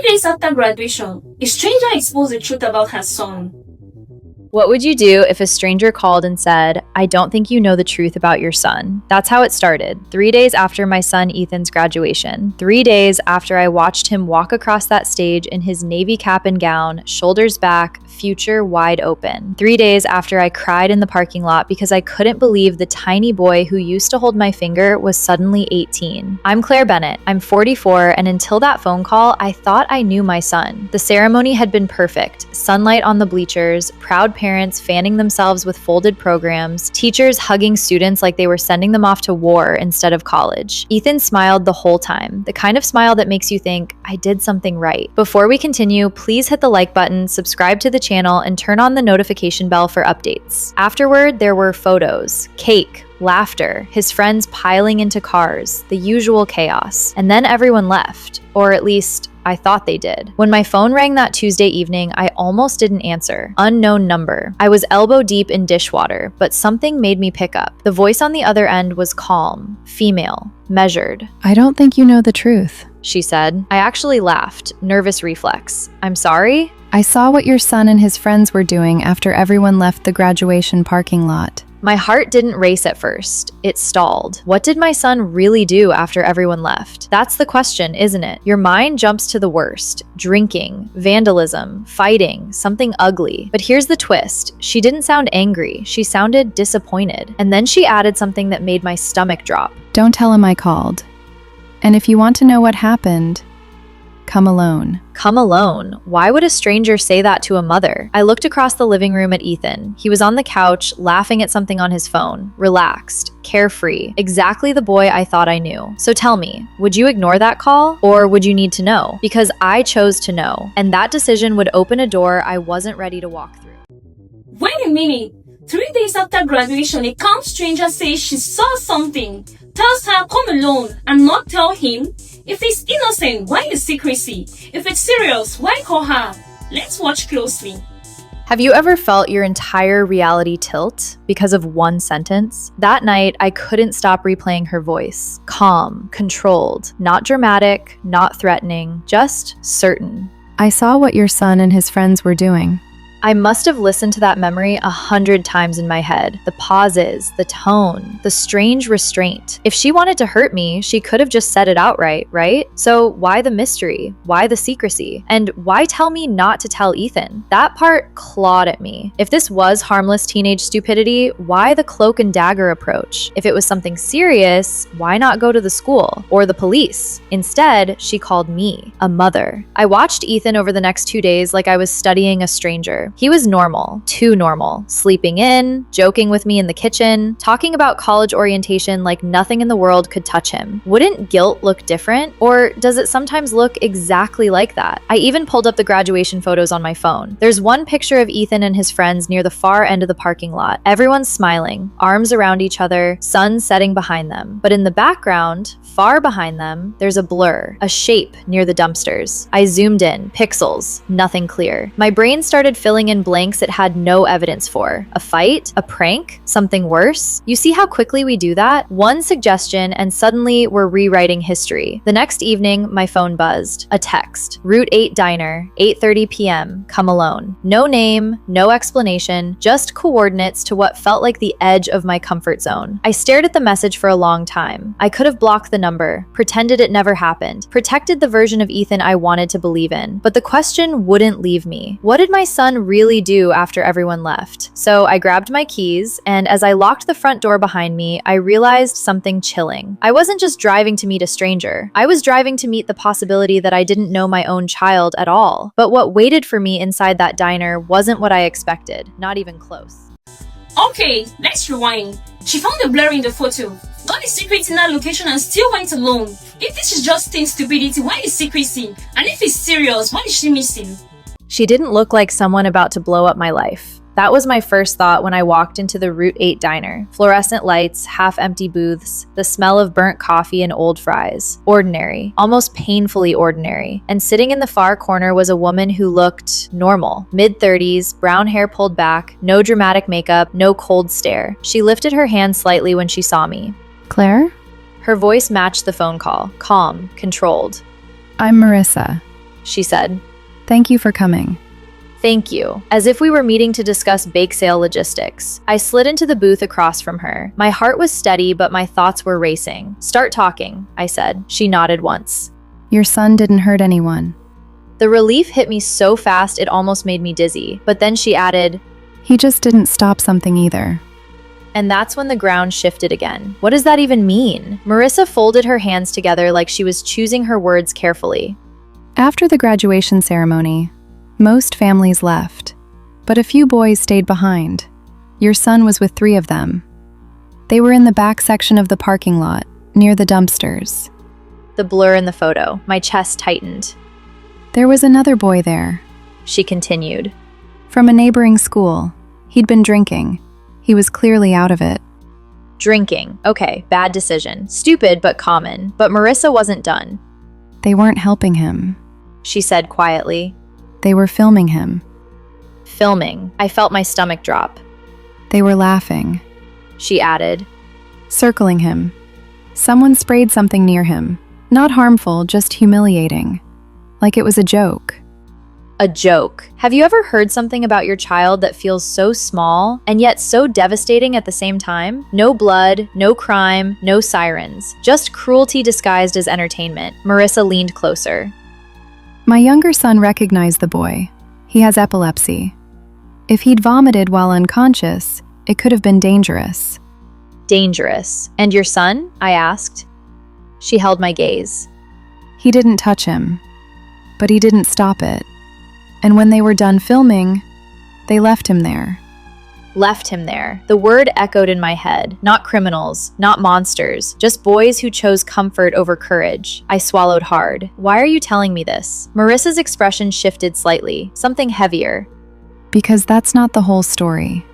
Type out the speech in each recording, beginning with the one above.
days after graduation, a stranger exposed the truth about her son. What would you do if a stranger called and said, "I don't think you know the truth about your son"? That's how it started. 3 days after my son Ethan's graduation. 3 days after I watched him walk across that stage in his navy cap and gown, shoulders back, future wide open. 3 days after I cried in the parking lot because I couldn't believe the tiny boy who used to hold my finger was suddenly 18. I'm Claire Bennett. I'm 44, and until that phone call, I thought I knew my son. The ceremony had been perfect. Sunlight on the bleachers, proud parents fanning themselves with folded programs, teachers hugging students like they were sending them off to war instead of college. Ethan smiled the whole time, the kind of smile that makes you think, I did something right. Before we continue, please hit the like button, subscribe to the channel, and turn on the notification bell for updates. Afterward, there were photos, cake, laughter, his friends piling into cars, the usual chaos. And then everyone left, or at least I thought they did. When my phone rang that Tuesday evening, I almost didn't answer. Unknown number. I was elbow deep in dishwater, but something made me pick up. The voice on the other end was calm, female, measured. "I don't think you know the truth," she said. I actually laughed, nervous reflex. "I'm sorry?" "I saw what your son and his friends were doing after everyone left the graduation parking lot." My heart didn't race at first. It stalled. What did my son really do after everyone left? That's the question, isn't it? Your mind jumps to the worst. Drinking, vandalism, fighting, something ugly. But here's the twist. She didn't sound angry. She sounded disappointed. And then she added something that made my stomach drop. "Don't tell him I called. And if you want to know what happened, come alone." Come alone? Why would a stranger say that to a mother? I looked across the living room at Ethan. He was on the couch, laughing at something on his phone, relaxed, carefree, exactly the boy I thought I knew. So tell me, would you ignore that call? Or would you need to know? Because I chose to know, and that decision would open a door I wasn't ready to walk through. Wait a minute. 3 days after graduation, a calm stranger says she saw something, tells her come alone and not tell him. If it's innocent, why the secrecy? If it's serious, why call her? Let's watch closely. Have you ever felt your entire reality tilt because of one sentence? That night, I couldn't stop replaying her voice. Calm, controlled, not dramatic, not threatening, just certain. "I saw what your son and his friends were doing." I must have listened to that memory 100 times in my head. The pauses, the tone, the strange restraint. If she wanted to hurt me, she could have just said it outright, right? So why the mystery? Why the secrecy? And why tell me not to tell Ethan? That part clawed at me. If this was harmless teenage stupidity, why the cloak and dagger approach? If it was something serious, why not go to the school or the police? Instead, she called me, a mother. I watched Ethan over the next 2 days like I was studying a stranger. He was normal, too normal, sleeping in, joking with me in the kitchen, talking about college orientation like nothing in the world could touch him. Wouldn't guilt look different? Or does it sometimes look exactly like that? I even pulled up the graduation photos on my phone. There's one picture of Ethan and his friends near the far end of the parking lot. Everyone's smiling, arms around each other, sun setting behind them. But in the background, far behind them, there's a blur, a shape near the dumpsters. I zoomed in, pixels, nothing clear. My brain started filling in blanks it had no evidence for. A fight? A prank? Something worse? You see how quickly we do that? One suggestion and suddenly we're rewriting history. The next evening, my phone buzzed. A text. Route 8 Diner, 8:30 p.m. Come alone. No name, no explanation, just coordinates to what felt like the edge of my comfort zone. I stared at the message for a long time. I could have blocked the number, pretended it never happened, protected the version of Ethan I wanted to believe in. But the question wouldn't leave me. What did my son really do after everyone left? So I grabbed my keys, and as I locked the front door behind me, I realized something chilling. I wasn't just driving to meet a stranger. I was driving to meet the possibility that I didn't know my own child at all. But what waited for me inside that diner wasn't what I expected, not even close. Okay, let's rewind. She found the blur in the photo, got the secret in that location and still went alone. If this is just teen stupidity, why is secrecy? And if it's serious, what is she missing? She didn't look like someone about to blow up my life. That was my first thought when I walked into the Route 8 diner. Fluorescent lights, half-empty booths, the smell of burnt coffee and old fries. Ordinary, almost painfully ordinary. And sitting in the far corner was a woman who looked normal. Mid-30s, brown hair pulled back, no dramatic makeup, no cold stare. She lifted her hand slightly when she saw me. "Claire?" Her voice matched the phone call, calm, controlled. "I'm Marissa." she said. Thank you for coming. Thank you, as if we were meeting to discuss bake sale logistics. I slid into the booth across from her. My heart was steady, but my thoughts were racing. Start talking, I said. She nodded once. Your son didn't hurt anyone. The relief hit me so fast it almost made me dizzy, but then she added, He just didn't stop something either. and that's when the ground shifted again. What does that even mean? Marissa folded her hands together like she was choosing her words carefully. After the graduation ceremony, most families left, but a few boys stayed behind. Your son was with 3 of them. They were in the back section of the parking lot, near the dumpsters. The blur in the photo, my chest tightened. There was another boy there, She continued. from a neighboring school. He'd been drinking. He was clearly out of it. Drinking. Okay, bad decision. Stupid, but common. But Marissa wasn't done. They weren't helping him. She said quietly. They were filming him. Filming. I felt my stomach drop. They were laughing, She added. circling him. Someone sprayed something near him. Not harmful, just humiliating. Like it was a joke. A joke. Have you ever heard something about your child that feels so small and yet so devastating at the same time? No blood, no crime, no sirens. Just cruelty disguised as entertainment. Marissa leaned closer. My younger son recognized the boy. He has epilepsy. If he'd vomited while unconscious, it could have been dangerous. Dangerous. And your son? I asked. She held my gaze. He didn't touch him, but he didn't stop it. And when they were done filming, they left him there. Left him there. The word echoed in my head. Not criminals, not monsters, just boys who chose comfort over courage. I swallowed hard. Why are you telling me this? Marissa's expression shifted slightly, something heavier. Because that's not the whole story.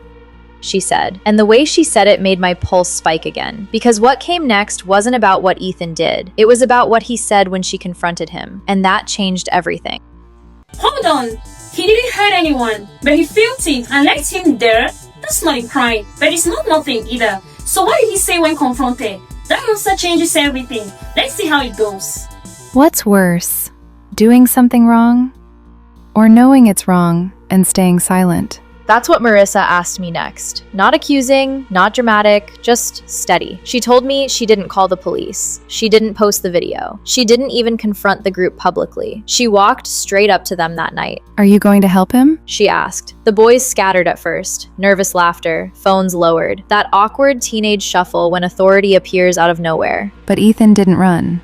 She said, and the way she said it made my pulse spike again. Because what came next wasn't about what Ethan did. It was about what he said when she confronted him, and that changed everything. Hold on. He didn't hurt anyone, but he filmed it and left him there. That's not a crime, but it's not nothing either. So what did he say when confronted? That answer changes everything. Let's see how it goes. What's worse, doing something wrong, or knowing it's wrong and staying silent? That's what Marissa asked me next. Not accusing, not dramatic, just steady. She told me she didn't call the police. She didn't post the video. She didn't even confront the group publicly. She walked straight up to them that night. Are you going to help him? She asked. The boys scattered at first. Nervous laughter, phones lowered. That awkward teenage shuffle when authority appears out of nowhere. But Ethan didn't run.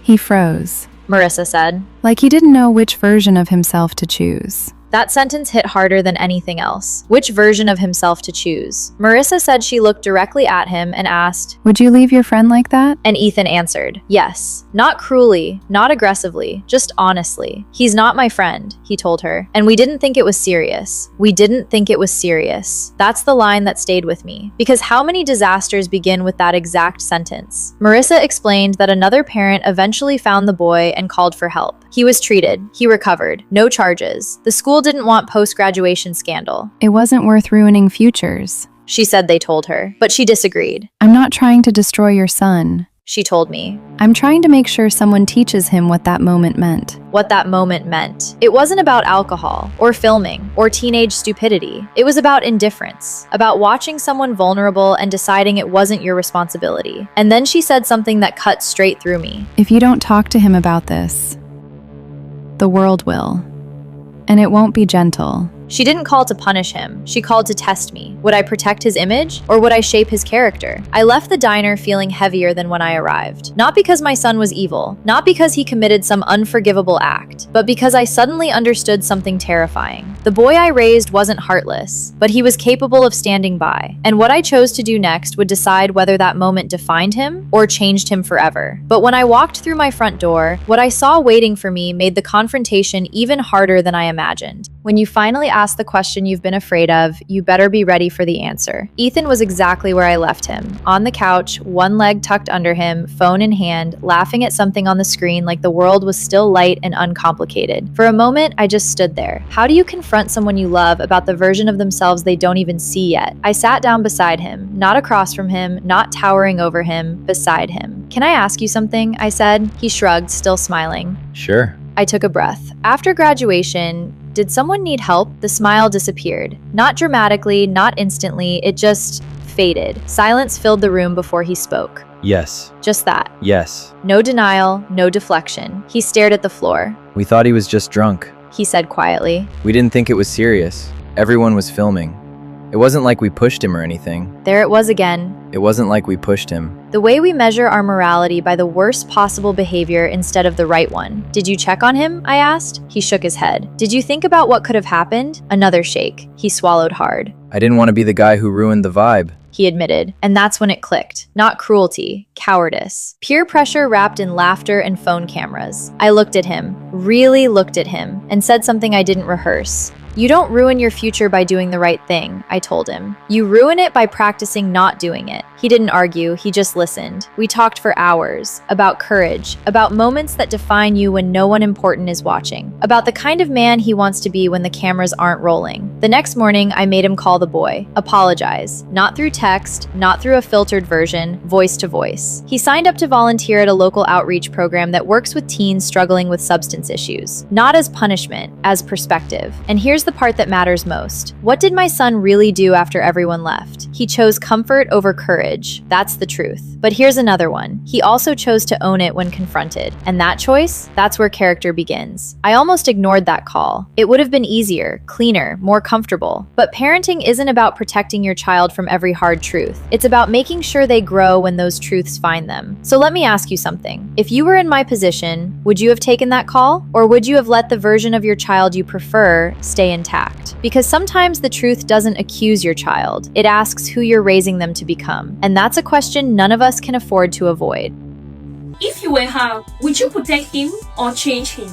He froze, Marissa said. like he didn't know which version of himself to choose. That sentence hit harder than anything else. Which version of himself to choose? Marissa said she looked directly at him and asked, Would you leave your friend like that? and Ethan answered, yes. Not cruelly, not aggressively, just honestly. He's not my friend, he told her. And we didn't think it was serious. We didn't think it was serious. That's the line that stayed with me. Because how many disasters begin with that exact sentence? Marissa explained that another parent eventually found the boy and called for help. He was treated. He recovered. No charges. The school didn't want post-graduation scandal. It wasn't worth ruining futures. She said they told her, but she disagreed. I'm not trying to destroy your son. She told me I'm trying to make sure someone teaches him what that moment meant. what that moment meant. It wasn't about alcohol, or filming, or teenage stupidity. It was about indifference, about watching someone vulnerable and deciding it wasn't your responsibility. And then she said something that cut straight through me. If you don't talk to him about this, the world will. And it won't be gentle. She didn't call to punish him. She called to test me. Would I protect his image, or would I shape his character? I left the diner feeling heavier than when I arrived. Not because my son was evil, not because he committed some unforgivable act, but because I suddenly understood something terrifying. The boy I raised wasn't heartless, but he was capable of standing by. And what I chose to do next would decide whether that moment defined him or changed him forever. But when I walked through my front door, what I saw waiting for me made the confrontation even harder than I imagined. When you finally ask the question you've been afraid of, you better be ready for the answer. Ethan was exactly where I left him, on the couch, one leg tucked under him, phone in hand, laughing at something on the screen like the world was still light and uncomplicated. For a moment, I just stood there. How do you confront someone you love about the version of themselves they don't even see yet? I sat down beside him, not across from him, not towering over him, beside him. Can I ask you something? I said. He shrugged, still smiling. Sure. I took a breath. After graduation, did someone need help? The smile disappeared. Not dramatically, not instantly, it just faded. Silence filled the room before he spoke. Yes. Just that. Yes. No denial, no deflection. He stared at the floor. We thought he was just drunk. He said quietly. We didn't think it was serious. Everyone was filming. It wasn't like we pushed him or anything. There it was again. It wasn't like we pushed him. The way we measure our morality by the worst possible behavior instead of the right one. Did you check on him? I asked. He shook his head. Did you think about what could have happened? Another shake. He swallowed hard. I didn't want to be the guy who ruined the vibe. He admitted. And that's when it clicked. Not cruelty, cowardice. Peer pressure wrapped in laughter and phone cameras. I looked at him, really looked at him, and said something I didn't rehearse. You don't ruin your future by doing the right thing, I told him. You ruin it by practicing not doing it. He didn't argue, he just listened. We talked for hours, about courage, about moments that define you when no one important is watching, about the kind of man he wants to be when the cameras aren't rolling. The next morning, I made him call the boy, apologize, not through text, not through a filtered version, voice to voice. He signed up to volunteer at a local outreach program that works with teens struggling with substance issues, not as punishment, as perspective. And here's the part that matters most. What did my son really do after everyone left? He chose comfort over courage. That's the truth. But here's another one. He also chose to own it when confronted. And that choice, that's where character begins. I almost ignored that call. It would have been easier, cleaner, more comfortable. But parenting isn't about protecting your child from every hard truth. It's about making sure they grow when those truths find them. So let me ask you something. If you were in my position, would you have taken that call? Or would you have let the version of your child you prefer stay intact? Because sometimes the truth doesn't accuse your child. It asks who you're raising them to become. And that's a question none of us can afford to avoid. If you were her, would you protect him or change him?